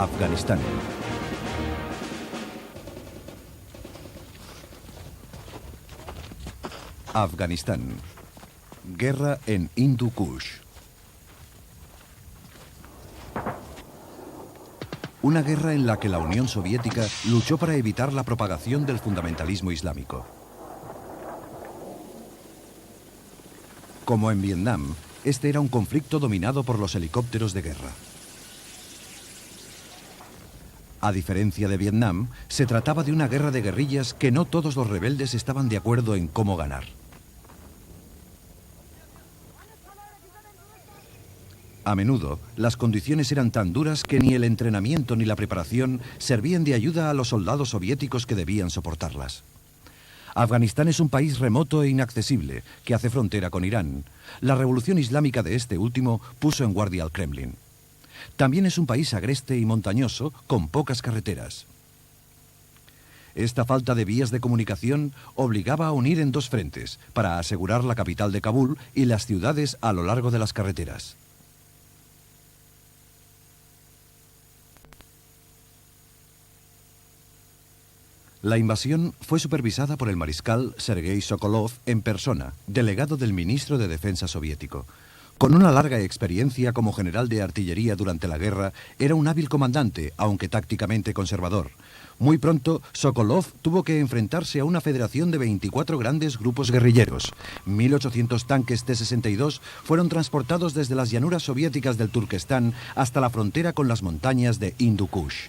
Afganistán. Afganistán. Guerra en Hindu Kush. Una guerra en la que la Unión Soviética luchó para evitar la propagación del fundamentalismo islámico. Como en Vietnam, este era un conflicto dominado por los helicópteros de guerra. A diferencia de Vietnam, se trataba de una guerra de guerrillas que no todos los rebeldes estaban de acuerdo en cómo ganar. A menudo, las condiciones eran tan duras que ni el entrenamiento ni la preparación servían de ayuda a los soldados soviéticos que debían soportarlas. Afganistán es un país remoto e inaccesible que hace frontera con Irán. La revolución islámica de este último puso en guardia al Kremlin. También es un país agreste y montañoso con pocas carreteras. Esta falta de vías de comunicación obligaba a unir en dos frentes para asegurar la capital de Kabul y las ciudades a lo largo de las carreteras. La invasión fue supervisada por el mariscal Sergei Sokolov en persona, delegado del ministro de Defensa soviético. Con una larga experiencia como general de artillería durante la guerra, era un hábil comandante, aunque tácticamente conservador. Muy pronto, Sokolov tuvo que enfrentarse a una federación de 24 grandes grupos guerrilleros. 1.800 tanques T-62 fueron transportados desde las llanuras soviéticas del Turquestán hasta la frontera con las montañas de Hindu Kush.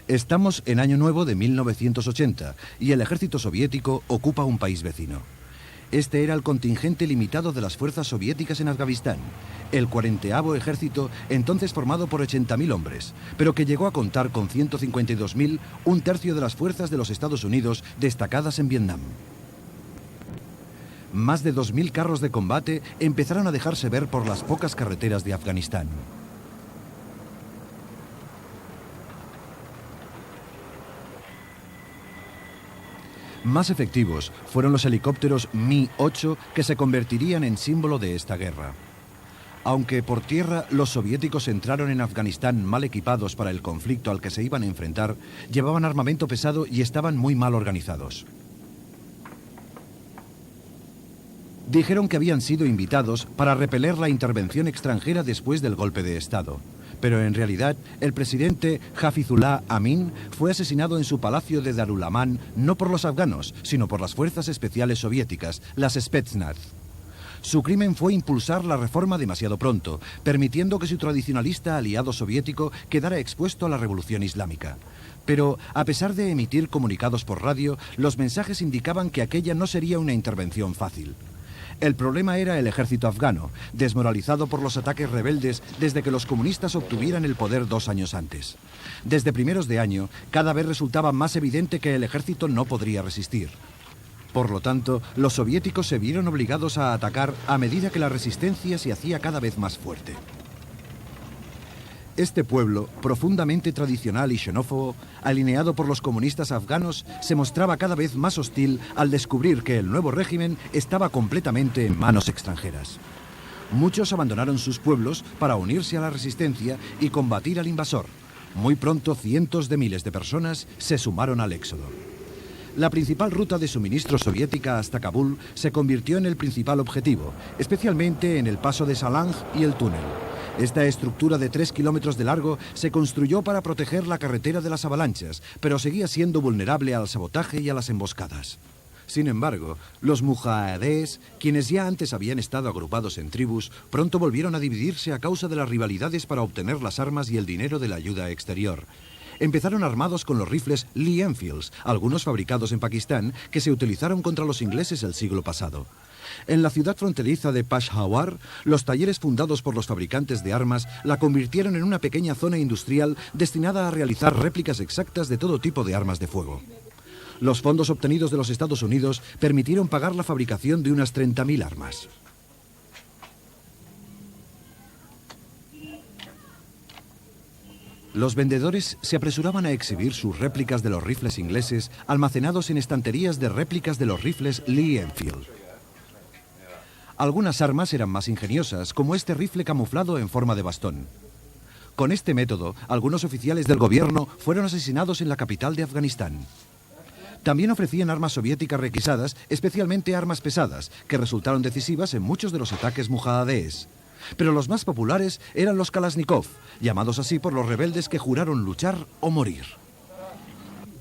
Estamos en Año Nuevo de 1980 y el ejército soviético ocupa un país vecino. Este era el contingente limitado de las fuerzas soviéticas en Afganistán, el 40º ejército, entonces formado por 80.000 hombres, pero que llegó a contar con 152.000, un tercio de las fuerzas de los Estados Unidos destacadas en Vietnam. Más de 2.000 carros de combate empezaron a dejarse ver por las pocas carreteras de Afganistán. Más efectivos fueron los helicópteros Mi-8 que se convertirían en símbolo de esta guerra. Aunque por tierra los soviéticos entraron en Afganistán mal equipados para el conflicto al que se iban a enfrentar, llevaban armamento pesado y estaban muy mal organizados. Dijeron que habían sido invitados para repeler la intervención extranjera después del golpe de Estado. Pero en realidad, el presidente Hafizullah Amin fue asesinado en su palacio de Darul Aman no por los afganos, sino por las fuerzas especiales soviéticas, las Spetsnaz. Su crimen fue impulsar la reforma demasiado pronto, permitiendo que su tradicionalista aliado soviético quedara expuesto a la revolución islámica. Pero, a pesar de emitir comunicados por radio, los mensajes indicaban que aquella no sería una intervención fácil. El problema era el ejército afgano, desmoralizado por los ataques rebeldes desde que los comunistas obtuvieran el poder 2 años antes. Desde primeros de año, cada vez resultaba más evidente que el ejército no podría resistir. Por lo tanto, los soviéticos se vieron obligados a atacar a medida que la resistencia se hacía cada vez más fuerte. Este pueblo, profundamente tradicional y xenófobo, alineado por los comunistas afganos, se mostraba cada vez más hostil al descubrir que el nuevo régimen estaba completamente en manos extranjeras. Muchos abandonaron sus pueblos para unirse a la resistencia y combatir al invasor. Muy pronto, cientos de miles de personas se sumaron al éxodo. La principal ruta de suministro soviética hasta Kabul se convirtió en el principal objetivo, especialmente en el paso de Salang y el túnel. Esta estructura de 3 kilómetros de largo se construyó para proteger la carretera de las avalanchas, pero seguía siendo vulnerable al sabotaje y a las emboscadas. Sin embargo, los mujahedés, quienes ya antes habían estado agrupados en tribus, pronto volvieron a dividirse a causa de las rivalidades para obtener las armas y el dinero de la ayuda exterior. Empezaron armados con los rifles Lee Enfields, algunos fabricados en Pakistán, que se utilizaron contra los ingleses el siglo pasado. En la ciudad fronteriza de Peshawar, los talleres fundados por los fabricantes de armas la convirtieron en una pequeña zona industrial destinada a realizar réplicas exactas de todo tipo de armas de fuego. Los fondos obtenidos de los Estados Unidos permitieron pagar la fabricación de unas 30.000 armas. Los vendedores se apresuraban a exhibir sus réplicas de los rifles ingleses almacenados en estanterías de réplicas de los rifles Lee Enfield. Algunas armas eran más ingeniosas, como este rifle camuflado en forma de bastón. Con este método, algunos oficiales del gobierno fueron asesinados en la capital de Afganistán. También ofrecían armas soviéticas requisadas, especialmente armas pesadas, que resultaron decisivas en muchos de los ataques mujahadíes. Pero los más populares eran los Kalashnikov, llamados así por los rebeldes que juraron luchar o morir.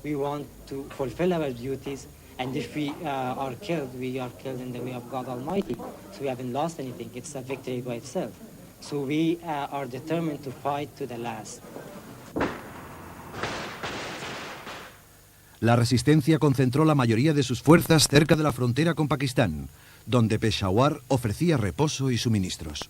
We want to fulfill our duties, and if we are killed in the way of God Almighty. So we haven't lost anything. It's a victory by itself. So we are determined to fight to the last. La resistencia concentró la mayoría de sus fuerzas cerca de la frontera con Pakistán, donde Peshawar ofrecía reposo y suministros.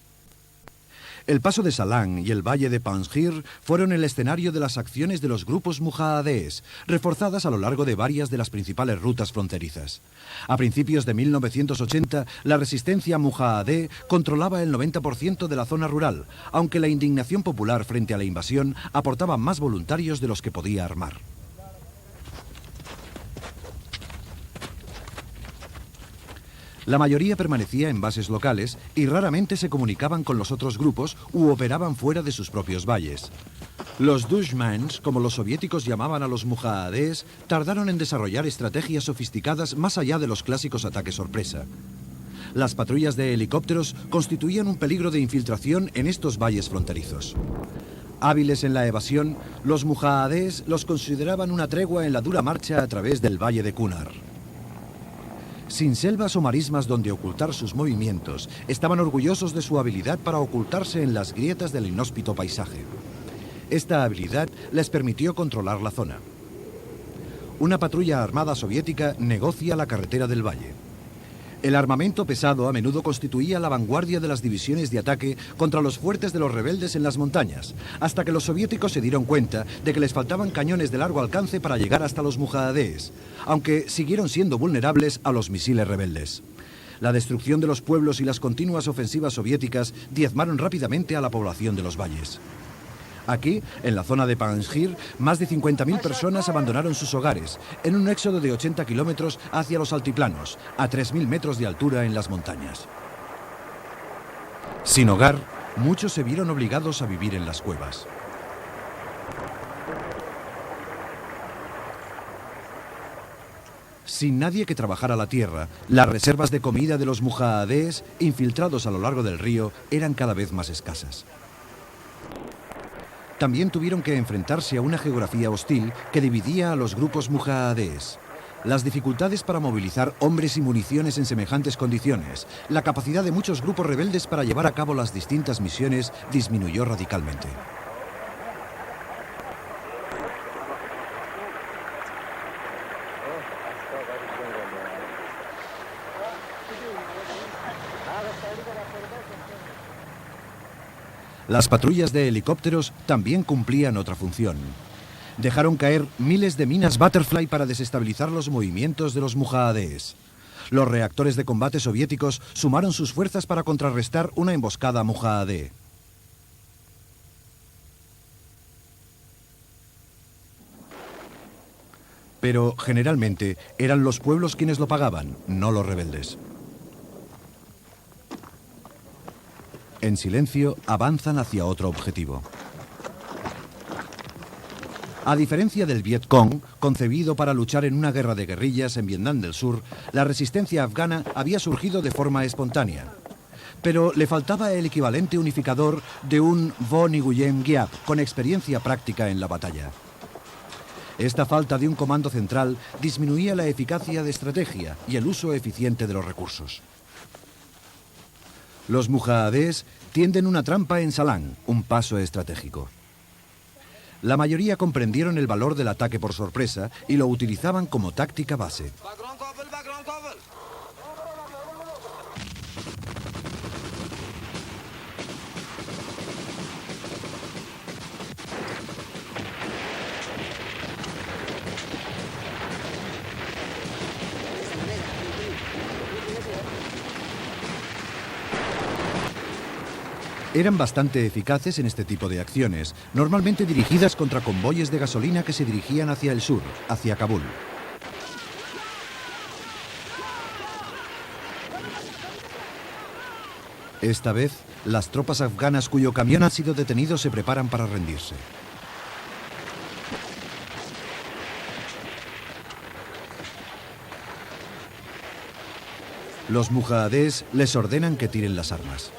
El paso de Salang y el valle de Panjshir fueron el escenario de las acciones de los grupos mujahadíes, reforzadas a lo largo de varias de las principales rutas fronterizas. A principios de 1980, la resistencia mujahadí controlaba el 90% de la zona rural, aunque la indignación popular frente a la invasión aportaba más voluntarios de los que podía armar. La mayoría permanecía en bases locales y raramente se comunicaban con los otros grupos u operaban fuera de sus propios valles. Los dushmans, como los soviéticos llamaban a los mujahadíes, tardaron en desarrollar estrategias sofisticadas más allá de los clásicos ataques sorpresa. Las patrullas de helicópteros constituían un peligro de infiltración en estos valles fronterizos. Hábiles en la evasión, los mujahadíes los consideraban una tregua en la dura marcha a través del valle de Kunar. Sin selvas o marismas donde ocultar sus movimientos, estaban orgullosos de su habilidad para ocultarse en las grietas del inhóspito paisaje. Esta habilidad les permitió controlar la zona. Una patrulla armada soviética negocia la carretera del valle. El armamento pesado a menudo constituía la vanguardia de las divisiones de ataque contra los fuertes de los rebeldes en las montañas, hasta que los soviéticos se dieron cuenta de que les faltaban cañones de largo alcance para llegar hasta los mujahadíes, aunque siguieron siendo vulnerables a los misiles rebeldes. La destrucción de los pueblos y las continuas ofensivas soviéticas diezmaron rápidamente a la población de los valles. Aquí, en la zona de Panjshir, más de 50.000 personas abandonaron sus hogares, en un éxodo de 80 kilómetros hacia los altiplanos, a 3.000 metros de altura en las montañas. Sin hogar, muchos se vieron obligados a vivir en las cuevas. Sin nadie que trabajara la tierra, las reservas de comida de los mujahadíes, infiltrados a lo largo del río, eran cada vez más escasas. También tuvieron que enfrentarse a una geografía hostil que dividía a los grupos mujahadíes. Las dificultades para movilizar hombres y municiones en semejantes condiciones, la capacidad de muchos grupos rebeldes para llevar a cabo las distintas misiones disminuyó radicalmente. Las patrullas de helicópteros también cumplían otra función. Dejaron caer miles de minas Butterfly para desestabilizar los movimientos de los mujahadíes. Los reactores de combate soviéticos sumaron sus fuerzas para contrarrestar una emboscada mujahadí. Pero generalmente eran los pueblos quienes lo pagaban, no los rebeldes. En silencio, avanzan hacia otro objetivo. A diferencia del Vietcong, concebido para luchar en una guerra de guerrillas en Vietnam del Sur, la resistencia afgana había surgido de forma espontánea. Pero le faltaba el equivalente unificador de un Vo Nguyen Giap con experiencia práctica en la batalla. Esta falta de un comando central disminuía la eficacia de estrategia y el uso eficiente de los recursos. Los mujahadíes tienden una trampa en Salang, un paso estratégico. La mayoría comprendieron el valor del ataque por sorpresa y lo utilizaban como táctica base. Eran bastante eficaces en este tipo de acciones, normalmente dirigidas contra convoyes de gasolina que se dirigían hacia el sur, hacia Kabul. Esta vez, Las tropas afganas cuyo camión ha sido detenido se preparan para rendirse. Los mujahedés les ordenan que tiren las armas.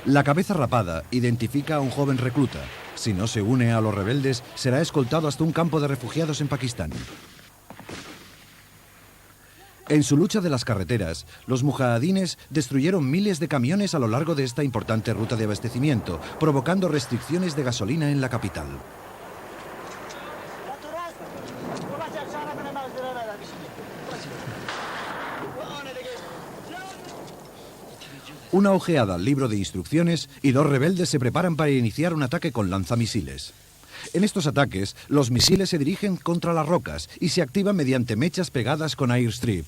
La cabeza rapada identifica a un joven recluta. Si no se une a los rebeldes, será escoltado hasta un campo de refugiados en Pakistán. En su lucha de las carreteras, los mujahidines destruyeron miles de camiones a lo largo de esta importante ruta de abastecimiento, provocando restricciones de gasolina en la capital. Una ojeada al libro de instrucciones y dos rebeldes se preparan para iniciar un ataque con lanzamisiles. En estos ataques, los misiles se dirigen contra las rocas y se activan mediante mechas pegadas con airstrip.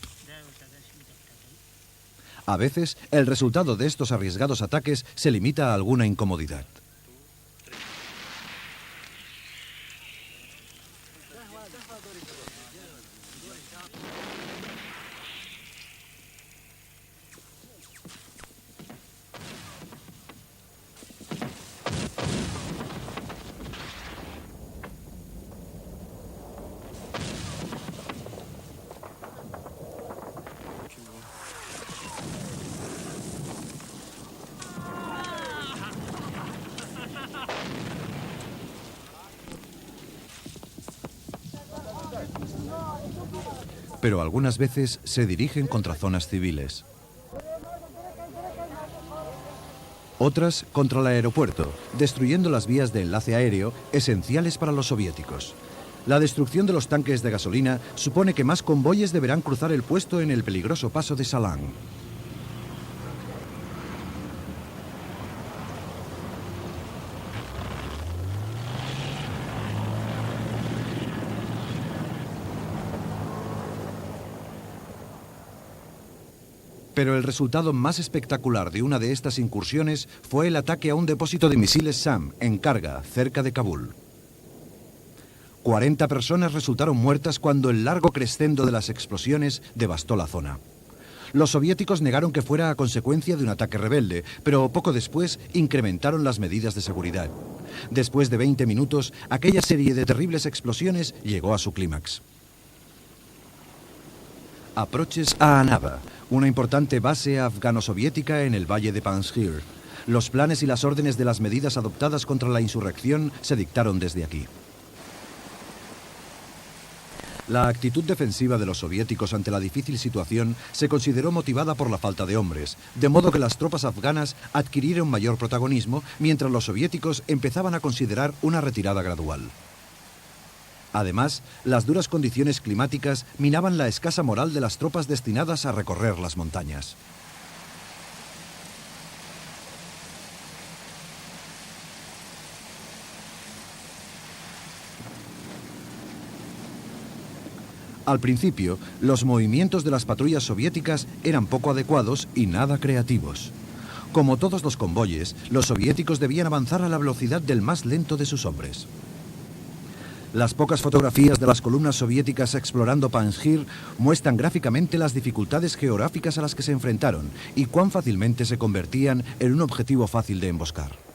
A veces, el resultado de estos arriesgados ataques se limita a alguna incomodidad. Pero algunas veces se dirigen contra zonas civiles. Otras contra el aeropuerto, destruyendo las vías de enlace aéreo esenciales para los soviéticos. La destrucción de los tanques de gasolina supone que más convoyes deberán cruzar el puesto en el peligroso paso de Salan. Pero el resultado más espectacular de una de estas incursiones fue el ataque a un depósito de misiles SAM en carga, cerca de Kabul. 40 personas resultaron muertas cuando el largo crescendo de las explosiones devastó la zona. Los soviéticos negaron que fuera a consecuencia de un ataque rebelde, pero poco después incrementaron las medidas de seguridad. Después de 20 minutos, aquella serie de terribles explosiones llegó a su clímax. Aproches a Anaba, una importante base afgano-soviética en el valle de Panjshir. Los planes y las órdenes de las medidas adoptadas contra la insurrección se dictaron desde aquí. La actitud defensiva de los soviéticos ante la difícil situación se consideró motivada por la falta de hombres, de modo que las tropas afganas adquirieron mayor protagonismo mientras los soviéticos empezaban a considerar una retirada gradual. Además, las duras condiciones climáticas minaban la escasa moral de las tropas destinadas a recorrer las montañas. Al principio, los movimientos de las patrullas soviéticas eran poco adecuados y nada creativos. Como todos los convoyes, los soviéticos debían avanzar a la velocidad del más lento de sus hombres. Las pocas fotografías de las columnas soviéticas explorando Panjshir muestran gráficamente las dificultades geográficas a las que se enfrentaron y cuán fácilmente se convertían en un objetivo fácil de emboscar.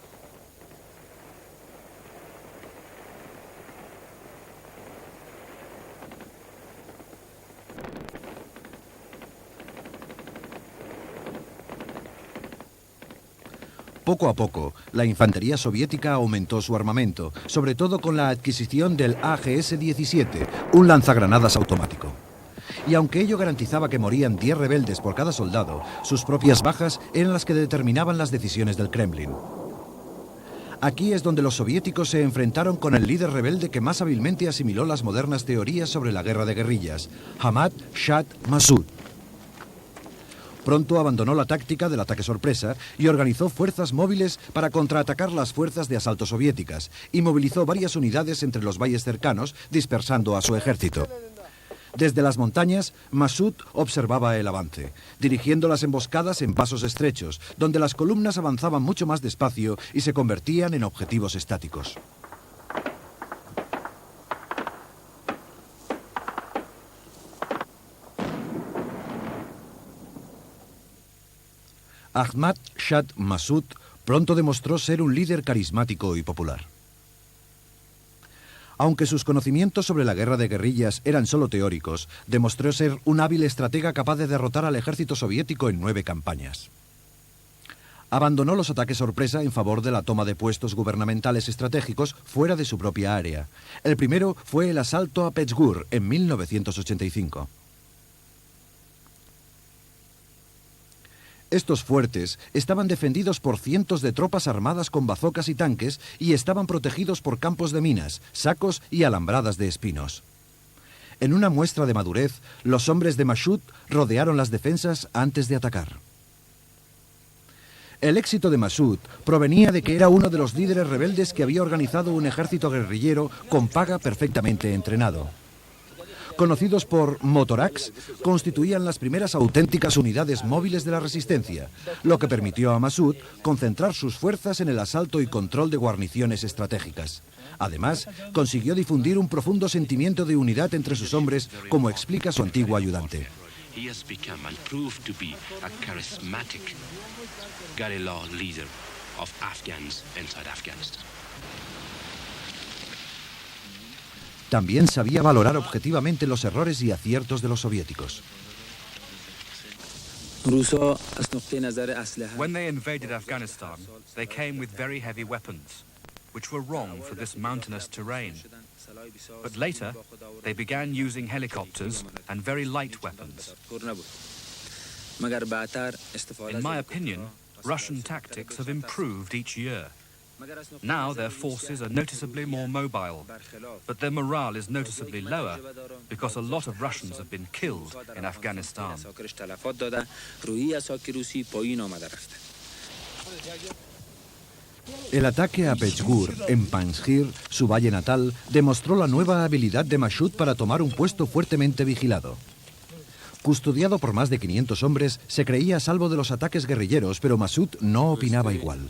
Poco a poco, la infantería soviética aumentó su armamento, sobre todo con la adquisición del AGS-17, un lanzagranadas automático. Y aunque ello garantizaba que morían 10 rebeldes por cada soldado, sus propias bajas eran las que determinaban las decisiones del Kremlin. Aquí es donde los soviéticos se enfrentaron con el líder rebelde que más hábilmente asimiló las modernas teorías sobre la guerra de guerrillas, Ahmad Shah Massoud. Pronto abandonó la táctica del ataque sorpresa y organizó fuerzas móviles para contraatacar las fuerzas de asalto soviéticas y movilizó varias unidades entre los valles cercanos, dispersando a su ejército. Desde las montañas, Massoud observaba el avance, dirigiendo las emboscadas en pasos estrechos, donde las columnas avanzaban mucho más despacio y se convertían en objetivos estáticos. Ahmad Shah Massoud pronto demostró ser un líder carismático y popular. Aunque sus conocimientos sobre la guerra de guerrillas eran solo teóricos, demostró ser un hábil estratega capaz de derrotar al ejército soviético en 9 campañas. Abandonó los ataques sorpresa en favor de la toma de puestos gubernamentales estratégicos fuera de su propia área. El primero fue el asalto a Peshgur en 1985. Estos fuertes estaban defendidos por cientos de tropas armadas con bazocas y tanques y estaban protegidos por campos de minas, sacos y alambradas de espinos. En una muestra de madurez, los hombres de Massoud rodearon las defensas antes de atacar. El éxito de Massoud provenía de que era uno de los líderes rebeldes que había organizado un ejército guerrillero con paga perfectamente entrenado. Conocidos por motoraks, constituían las primeras auténticas unidades móviles de la resistencia, lo que permitió a Massoud concentrar sus fuerzas en el asalto y control de guarniciones estratégicas. Además, consiguió difundir un profundo sentimiento de unidad entre sus hombres, como explica su antiguo ayudante. He has become and proved to be a charismatic guerrilla leader of Afghans inside Afghanistan. También sabía valorar objetivamente los errores y aciertos de los soviéticos. When they invaded Afghanistan, they came with very heavy weapons, which were wrong for this mountainous terrain. But later, they began using helicopters and very light weapons. In my opinion, Russian tactics have improved each year. Now their forces are noticeably more mobile, but their morale is noticeably lower because a lot of Russians have been killed in Afghanistan. El ataque a Peshgur, en Panjshir, su valle natal, demostró la nueva habilidad de Massoud para tomar un puesto fuertemente vigilado. Custodiado por más de 500 hombres, se creía a salvo de los ataques guerrilleros, pero Massoud no opinaba igual.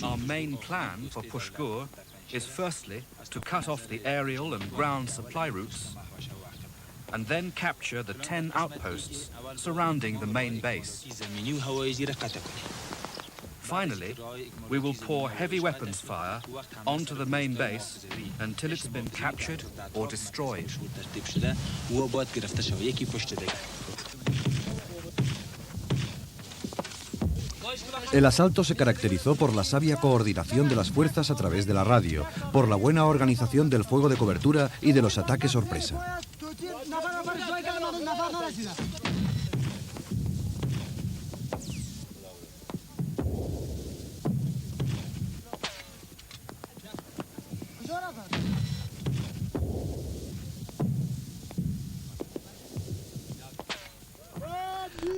Our main plan for Peshgur is firstly to cut off the aerial and ground supply routes and then capture the 10 outposts surrounding the main base. Finally, we will pour heavy weapons fire onto the main base until it's been captured or destroyed. El asalto se caracterizó por la sabia coordinación de las fuerzas a través de la radio, por la buena organización del fuego de cobertura y de los ataques sorpresa.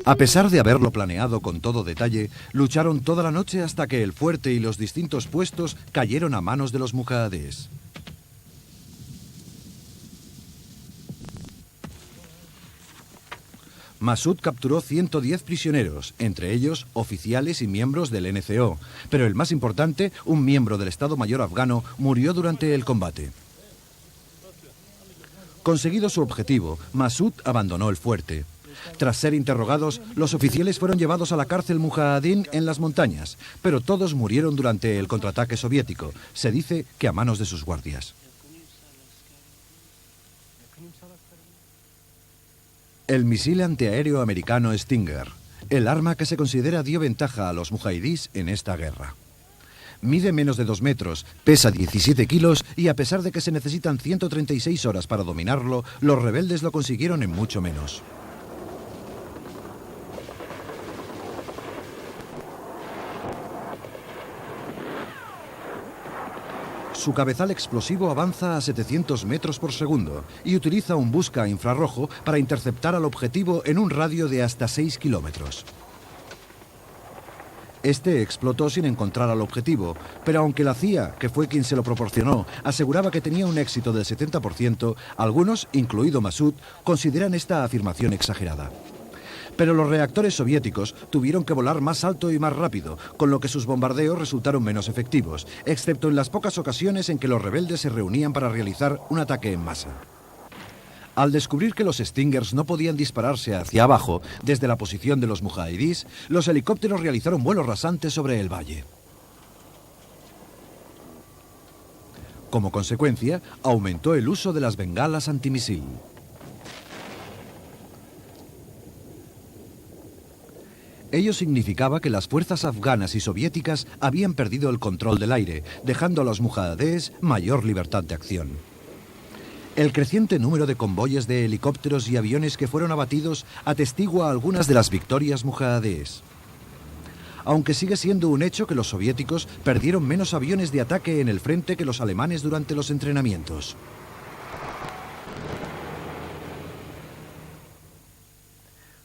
A pesar de haberlo planeado con todo detalle, lucharon toda la noche hasta que el fuerte y los distintos puestos cayeron a manos de los mujahedíes. Massoud capturó 110 prisioneros, entre ellos oficiales y miembros del NCO, pero el más importante, un miembro del Estado Mayor afgano, murió durante el combate. Conseguido su objetivo, Massoud abandonó el fuerte. Tras ser interrogados, los oficiales fueron llevados a la cárcel mujahidín en las montañas, pero todos murieron durante el contraataque soviético. Se dice que a manos de sus guardias. El misil antiaéreo americano Stinger, el arma que se considera dio ventaja a los mujahidíes en esta guerra. Mide menos de 2 metros, pesa 17 kilos y a pesar de que se necesitan 136 horas para dominarlo, los rebeldes lo consiguieron en mucho menos. Su cabezal explosivo avanza a 700 metros por segundo y utiliza un busca infrarrojo para interceptar al objetivo en un radio de hasta 6 kilómetros. Este explotó sin encontrar al objetivo, pero aunque la CIA, que fue quien se lo proporcionó, aseguraba que tenía un éxito del 70%, algunos, incluido Massoud, consideran esta afirmación exagerada. Pero los reactores soviéticos tuvieron que volar más alto y más rápido, con lo que sus bombardeos resultaron menos efectivos, excepto en las pocas ocasiones en que los rebeldes se reunían para realizar un ataque en masa. Al descubrir que los Stingers no podían dispararse hacia abajo desde la posición de los mujahidís, los helicópteros realizaron vuelos rasantes sobre el valle. Como consecuencia, aumentó el uso de las bengalas antimisil. Ello significaba que las fuerzas afganas y soviéticas habían perdido el control del aire, dejando a los mujahidés mayor libertad de acción. El creciente número de convoyes de helicópteros y aviones que fueron abatidos atestigua algunas de las victorias mujahidés. Aunque sigue siendo un hecho que los soviéticos perdieron menos aviones de ataque en el frente que los alemanes durante los entrenamientos.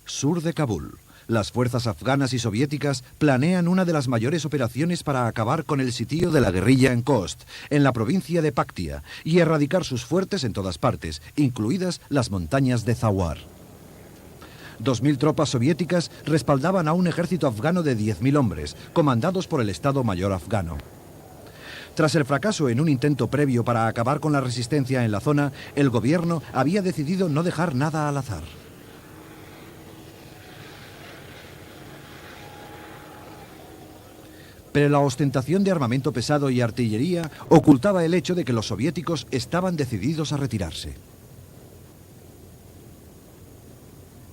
Sur de Kabul. Las fuerzas afganas y soviéticas planean una de las mayores operaciones para acabar con el sitio de la guerrilla en Khost, en la provincia de Paktia, y erradicar sus fuertes en todas partes, incluidas las montañas de Zawar. 2.000 tropas soviéticas respaldaban a un ejército afgano de 10.000 hombres, comandados por el Estado Mayor afgano. Tras el fracaso en un intento previo para acabar con la resistencia en la zona, el gobierno había decidido no dejar nada al azar. Pero la ostentación de armamento pesado y artillería ocultaba el hecho de que los soviéticos estaban decididos a retirarse.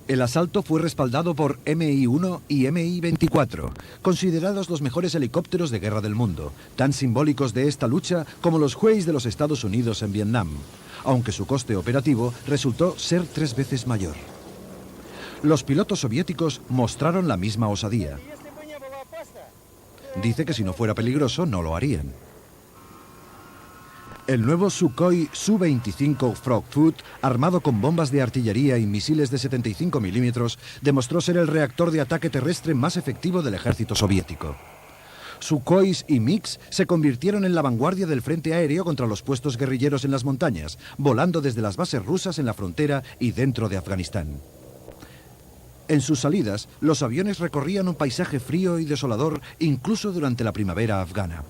El asalto fue respaldado por Mi-1 y Mi-24, considerados los mejores helicópteros de guerra del mundo, tan simbólicos de esta lucha como los Hueys de los Estados Unidos en Vietnam, aunque su coste operativo resultó ser 3 veces mayor. Los pilotos soviéticos mostraron la misma osadía. Dice que si no fuera peligroso, no lo harían. El nuevo Sukhoi Su-25 Frogfoot, armado con bombas de artillería y misiles de 75 milímetros, demostró ser el reactor de ataque terrestre más efectivo del ejército soviético. Sukhois y MiGs se convirtieron en la vanguardia del frente aéreo contra los puestos guerrilleros en las montañas, volando desde las bases rusas en la frontera y dentro de Afganistán. En sus salidas, los aviones recorrían un paisaje frío y desolador incluso durante la primavera afgana.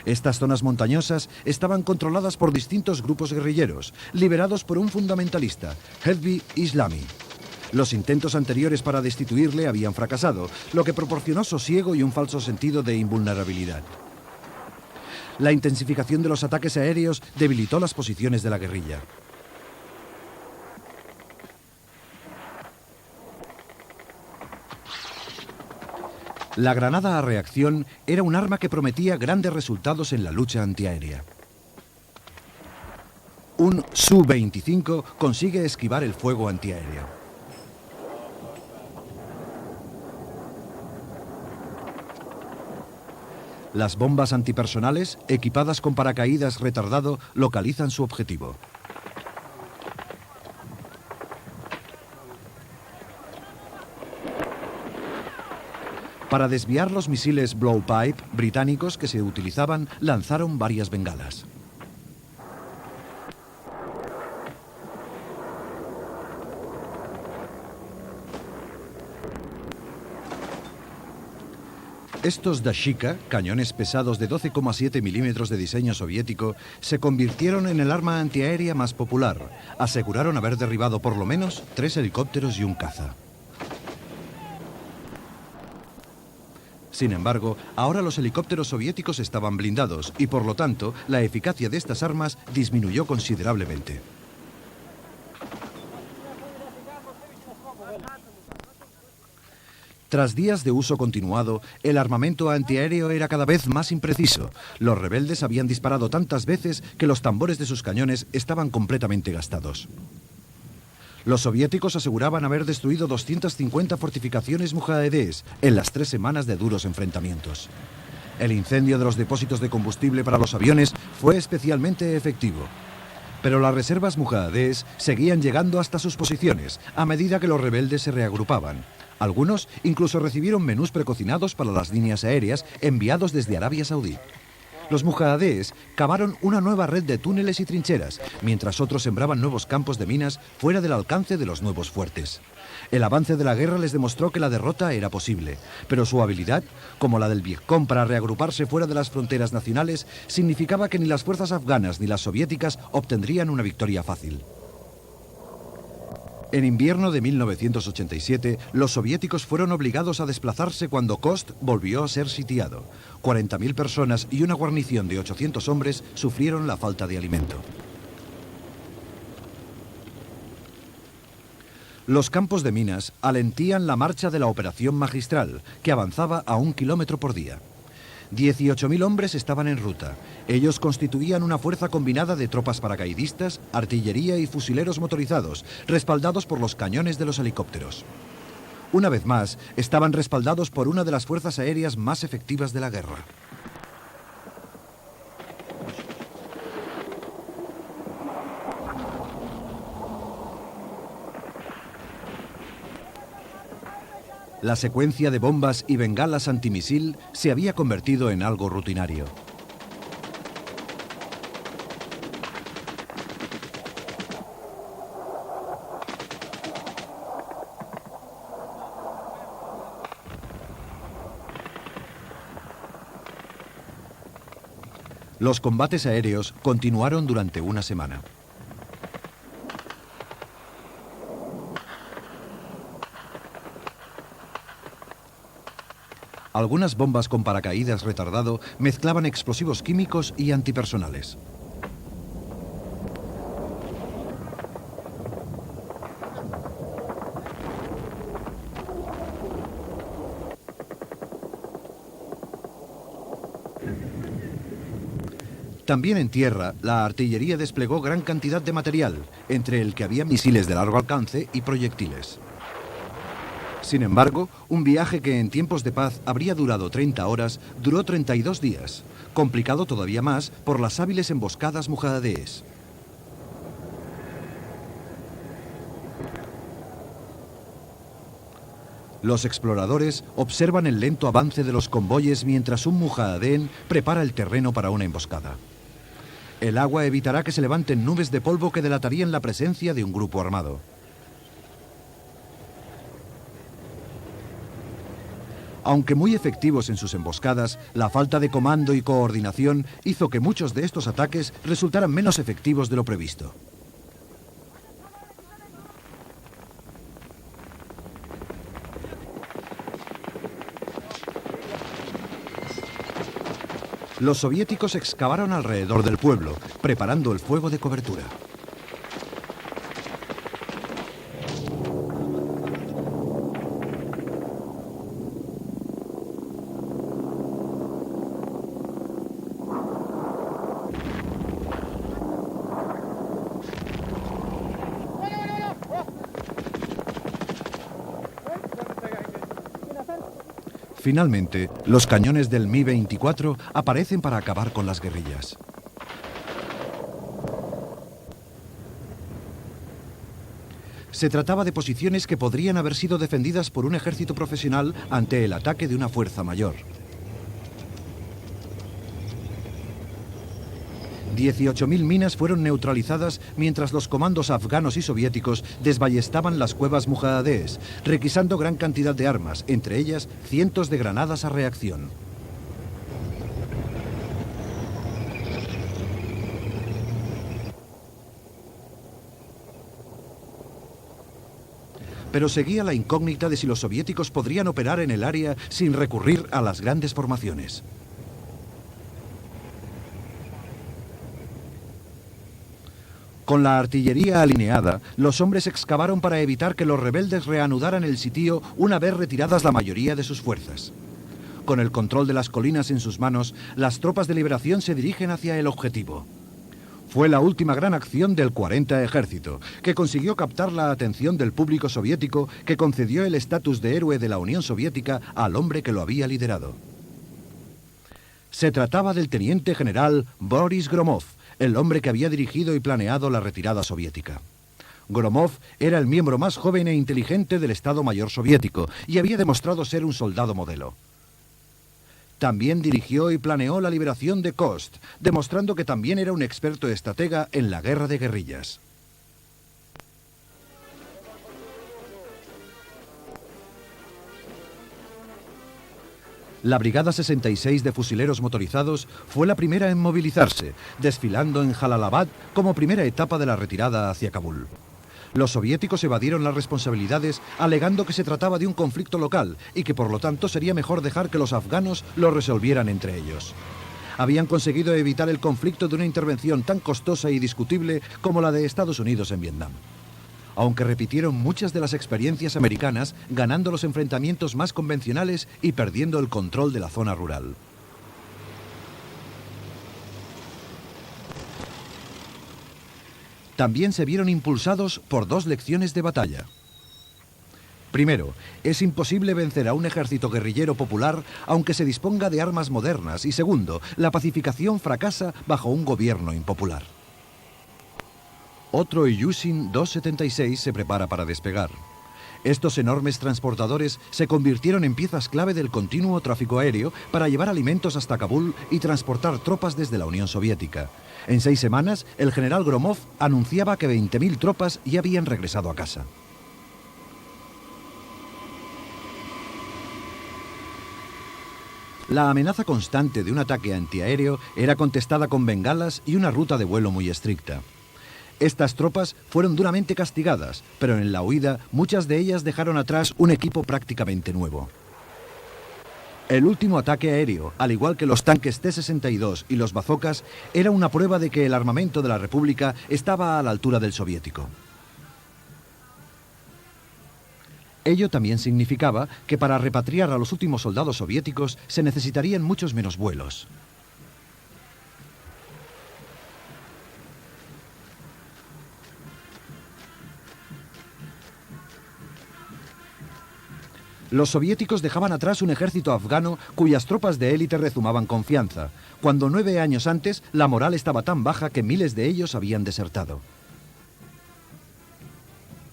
Estas zonas montañosas estaban controladas por distintos grupos guerrilleros, liderados por un fundamentalista, Hezbi Islami. Los intentos anteriores para destituirle habían fracasado, lo que proporcionó sosiego y un falso sentido de invulnerabilidad. La intensificación de los ataques aéreos debilitó las posiciones de la guerrilla. La granada a reacción era un arma que prometía grandes resultados en la lucha antiaérea. Un Su-25 consigue esquivar el fuego antiaéreo. Las bombas antipersonales, equipadas con paracaídas retardado, localizan su objetivo. Para desviar los misiles Blowpipe británicos que se utilizaban, lanzaron varias bengalas. Estos Dashika, cañones pesados de 12,7 milímetros de diseño soviético, se convirtieron en el arma antiaérea más popular. Aseguraron haber derribado por lo menos 3 helicópteros y un caza. Sin embargo, ahora los helicópteros soviéticos estaban blindados y, por lo tanto, la eficacia de estas armas disminuyó considerablemente. Tras días de uso continuado, el armamento antiaéreo era cada vez más impreciso. Los rebeldes habían disparado tantas veces que los tambores de sus cañones estaban completamente gastados. Los soviéticos aseguraban haber destruido 250 fortificaciones mujahedíes en las 3 semanas de duros enfrentamientos. El incendio de los depósitos de combustible para los aviones fue especialmente efectivo. Pero las reservas mujahedíes seguían llegando hasta sus posiciones a medida que los rebeldes se reagrupaban. Algunos incluso recibieron menús precocinados para las líneas aéreas enviados desde Arabia Saudí. Los mujahedíes cavaron una nueva red de túneles y trincheras, mientras otros sembraban nuevos campos de minas fuera del alcance de los nuevos fuertes. El avance de la guerra les demostró que la derrota era posible, pero su habilidad, como la del Vietcong para reagruparse fuera de las fronteras nacionales, significaba que ni las fuerzas afganas ni las soviéticas obtendrían una victoria fácil. En invierno de 1987, los soviéticos fueron obligados a desplazarse cuando Khost volvió a ser sitiado. 40.000 personas y una guarnición de 800 hombres sufrieron la falta de alimento. Los campos de minas alentían la marcha de la operación magistral, que avanzaba a 1 kilómetro por día. 18.000 hombres estaban en ruta. Ellos constituían una fuerza combinada de tropas paracaidistas, artillería y fusileros motorizados, respaldados por los cañones de los helicópteros. Una vez más, estaban respaldados por una de las fuerzas aéreas más efectivas de la guerra. La secuencia de bombas y bengalas antimisil se había convertido en algo rutinario. Los combates aéreos continuaron durante una semana. Algunas bombas con paracaídas retardado mezclaban explosivos químicos y antipersonales. También en tierra, la artillería desplegó gran cantidad de material, entre el que había misiles de largo alcance y proyectiles. Sin embargo, un viaje que en tiempos de paz habría durado 30 horas, duró 32 días, complicado todavía más por las hábiles emboscadas mujahedíes. Los exploradores observan el lento avance de los convoyes mientras un mujahedí prepara el terreno para una emboscada. El agua evitará que se levanten nubes de polvo que delatarían la presencia de un grupo armado. Aunque muy efectivos en sus emboscadas, la falta de comando y coordinación hizo que muchos de estos ataques resultaran menos efectivos de lo previsto. Los soviéticos excavaron alrededor del pueblo, preparando el fuego de cobertura. Finalmente, los cañones del Mi-24 aparecen para acabar con las guerrillas. Se trataba de posiciones que podrían haber sido defendidas por un ejército profesional ante el ataque de una fuerza mayor. 18.000 minas fueron neutralizadas mientras los comandos afganos y soviéticos desballestaban las cuevas mujahedíes, requisando gran cantidad de armas, entre ellas cientos de granadas a reacción. Pero seguía la incógnita de si los soviéticos podrían operar en el área sin recurrir a las grandes formaciones. Con la artillería alineada, los hombres excavaron para evitar que los rebeldes reanudaran el sitio una vez retiradas la mayoría de sus fuerzas. Con el control de las colinas en sus manos, las tropas de liberación se dirigen hacia el objetivo. Fue la última gran acción del 40 Ejército, que consiguió captar la atención del público soviético, que concedió el estatus de héroe de la Unión Soviética al hombre que lo había liderado. Se trataba del teniente general Boris Gromov, el hombre que había dirigido y planeado la retirada soviética. Gromov era el miembro más joven e inteligente del Estado Mayor soviético y había demostrado ser un soldado modelo. También dirigió y planeó la liberación de Kost, demostrando que también era un experto estratega en la guerra de guerrillas. La Brigada 66 de Fusileros Motorizados fue la primera en movilizarse, desfilando en Jalalabad como primera etapa de la retirada hacia Kabul. Los soviéticos evadieron las responsabilidades alegando que se trataba de un conflicto local y que por lo tanto sería mejor dejar que los afganos lo resolvieran entre ellos. Habían conseguido evitar el conflicto de una intervención tan costosa y discutible como la de Estados Unidos en Vietnam. Aunque repitieron muchas de las experiencias americanas, ganando los enfrentamientos más convencionales y perdiendo el control de la zona rural. También se vieron impulsados por dos lecciones de batalla. Primero, es imposible vencer a un ejército guerrillero popular aunque se disponga de armas modernas. Y segundo, la pacificación fracasa bajo un gobierno impopular. Otro Ilyushin 276 se prepara para despegar. Estos enormes transportadores se convirtieron en piezas clave del continuo tráfico aéreo para llevar alimentos hasta Kabul y transportar tropas desde la Unión Soviética. En 6 semanas, el general Gromov anunciaba que 20.000 tropas ya habían regresado a casa. La amenaza constante de un ataque antiaéreo era contestada con bengalas y una ruta de vuelo muy estricta. Estas tropas fueron duramente castigadas, pero en la huida muchas de ellas dejaron atrás un equipo prácticamente nuevo. El último ataque aéreo, al igual que los tanques T-62 y los bazookas, era una prueba de que el armamento de la República estaba a la altura del soviético. Ello también significaba que para repatriar a los últimos soldados soviéticos se necesitarían muchos menos vuelos. Los soviéticos dejaban atrás un ejército afgano cuyas tropas de élite rezumaban confianza, cuando 9 años antes la moral estaba tan baja que miles de ellos habían desertado.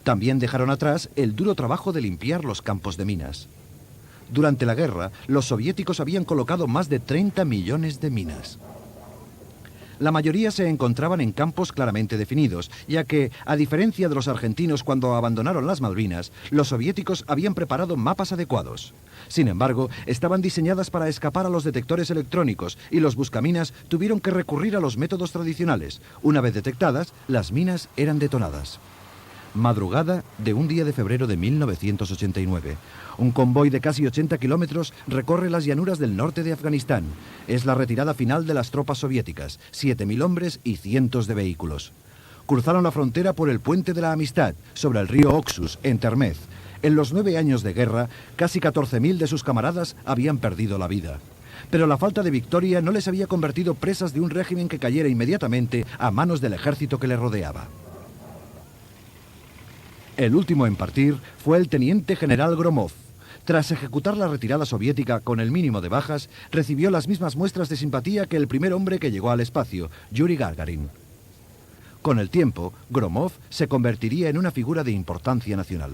También dejaron atrás el duro trabajo de limpiar los campos de minas. Durante la guerra, los soviéticos habían colocado más de 30 millones de minas. La mayoría se encontraban en campos claramente definidos, ya que, a diferencia de los argentinos cuando abandonaron las Malvinas, los soviéticos habían preparado mapas adecuados. Sin embargo, estaban diseñadas para escapar a los detectores electrónicos y los buscaminas tuvieron que recurrir a los métodos tradicionales. Una vez detectadas, las minas eran detonadas. Madrugada de un día de febrero de 1989. Un convoy de casi 80 kilómetros recorre las llanuras del norte de Afganistán. Es la retirada final de las tropas soviéticas, 7.000 hombres y cientos de vehículos. Cruzaron la frontera por el Puente de la Amistad, sobre el río Oxus, en Termez. En los 9 años de guerra, casi 14.000 de sus camaradas habían perdido la vida. Pero la falta de victoria no les había convertido presas de un régimen que cayera inmediatamente a manos del ejército que le rodeaba. El último en partir fue el teniente general Gromov. Tras ejecutar la retirada soviética con el mínimo de bajas, recibió las mismas muestras de simpatía que el primer hombre que llegó al espacio, Yuri Gagarin. Con el tiempo, Gromov se convertiría en una figura de importancia nacional.